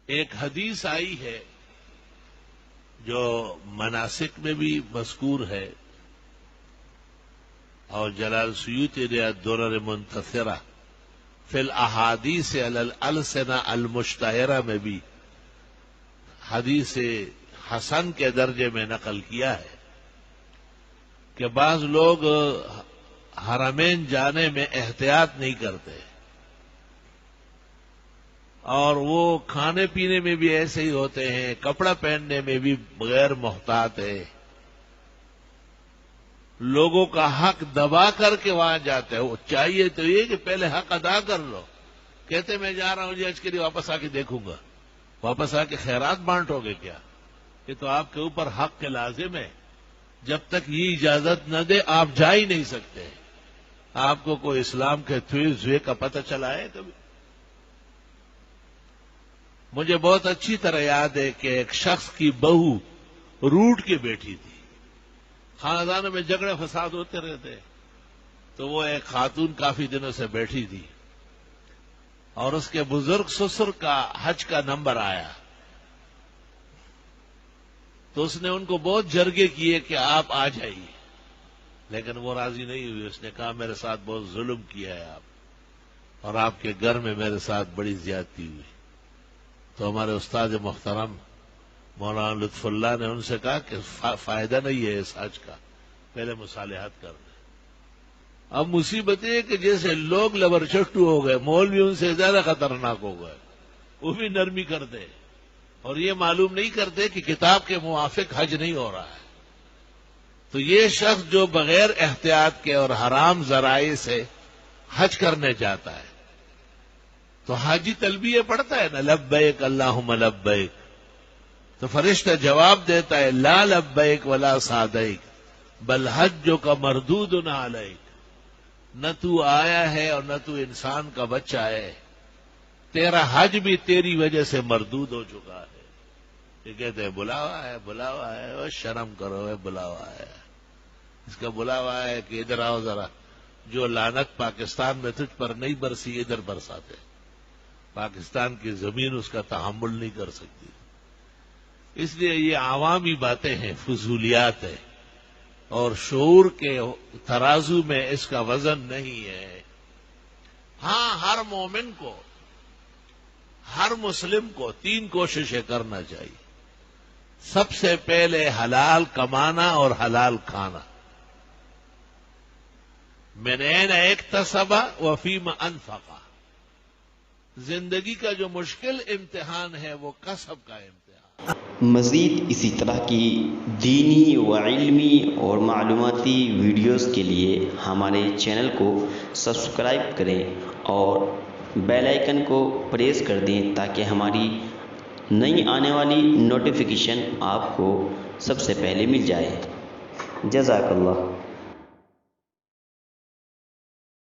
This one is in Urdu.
ایک حدیث آئی ہے جو مناسک میں بھی مذکور ہے اور جلال سیوطی نے الدرر منتصرہ فی الاحادیث علی الالسنہ المشتہرہ میں بھی حدیث حسن کے درجے میں نقل کیا ہے کہ بعض لوگ حرمین جانے میں احتیاط نہیں کرتے اور وہ کھانے پینے میں بھی ایسے ہی ہوتے ہیں، کپڑا پہننے میں بھی غیر محتاط ہے، لوگوں کا حق دبا کر کے وہاں جاتے ہیں۔ وہ چاہیے تو یہ کہ پہلے حق ادا کر لو، کہتے میں جا رہا ہوں جی حج کے لیے، واپس آ کے دیکھوں گا، واپس آ کے خیرات بانٹو گے کیا؟ یہ تو آپ کے اوپر حق کے لازم ہے، جب تک یہ اجازت نہ دے آپ جا ہی نہیں سکتے۔ آپ کو کوئی اسلام کے تھوئے کا پتہ چلا ہے کبھی؟ مجھے بہت اچھی طرح یاد ہے کہ ایک شخص کی بہو روٹ کے بیٹھی تھی، خاندانوں میں جھگڑے فساد ہوتے رہتے، تو وہ ایک خاتون کافی دنوں سے بیٹھی تھی اور اس کے بزرگ سسر کا حج کا نمبر آیا، تو اس نے ان کو بہت جرگے کیے کہ آپ آ جائیے، لیکن وہ راضی نہیں ہوئی۔ اس نے کہا میرے ساتھ بہت ظلم کیا ہے آپ، اور آپ کے گھر میں میرے ساتھ بڑی زیادتی ہوئی۔ تو ہمارے استاد محترم مولانا لطف اللہ نے ان سے کہا کہ فائدہ نہیں ہے اس حج کا، پہلے مصالحت کر دیں۔ اب مصیبت یہ کہ جیسے لوگ لبر چٹو ہو گئے، مولوی ان سے زیادہ خطرناک ہو گئے، وہ بھی نرمی کرتے اور یہ معلوم نہیں کرتے کہ کتاب کے موافق حج نہیں ہو رہا ہے۔ تو یہ شخص جو بغیر احتیاط کے اور حرام ذرائع سے حج کرنے جاتا ہے تو حاجی تلبیہ پڑھتا ہے نا، لبیک اللہم لبیک، تو فرشتہ جواب دیتا ہے لا لبیک ولا سعدیک بل حجک مردود علیک، نہ تو آیا ہے اور نہ تو انسان کا بچہ ہے، تیرا حج بھی تیری وجہ سے مردود ہو چکا ہے۔ یہ کہتے ہیں بلاوا ہے، بلاوا ہے، اور شرم کرو ہے، بلاوا ہے، اس کا بلاوا ہے کہ ادھر آؤ ذرا، جو لعنت پاکستان میں تجھ پر نہیں برسی ادھر برساتے، پاکستان کی زمین اس کا تحمل نہیں کر سکتی۔ اس لیے یہ عوامی باتیں ہیں، فضولیات ہیں، اور شعور کے ترازو میں اس کا وزن نہیں ہے۔ ہاں، ہر مومن کو، ہر مسلم کو 3 کوششیں کرنا چاہیے۔ سب سے پہلے حلال کمانا اور حلال کھانا، من این اکتسب وفیما انفق۔ زندگی کا جو مشکل امتحان ہے وہ کسب کا امتحان۔ مزید اسی طرح کی دینی و علمی اور معلوماتی ویڈیوز کے لیے ہمارے چینل کو سبسکرائب کریں اور بیل آئیکن کو پریس کر دیں تاکہ ہماری نئی آنے والی نوٹیفیکیشن آپ کو سب سے پہلے مل جائے۔ جزاک اللہ۔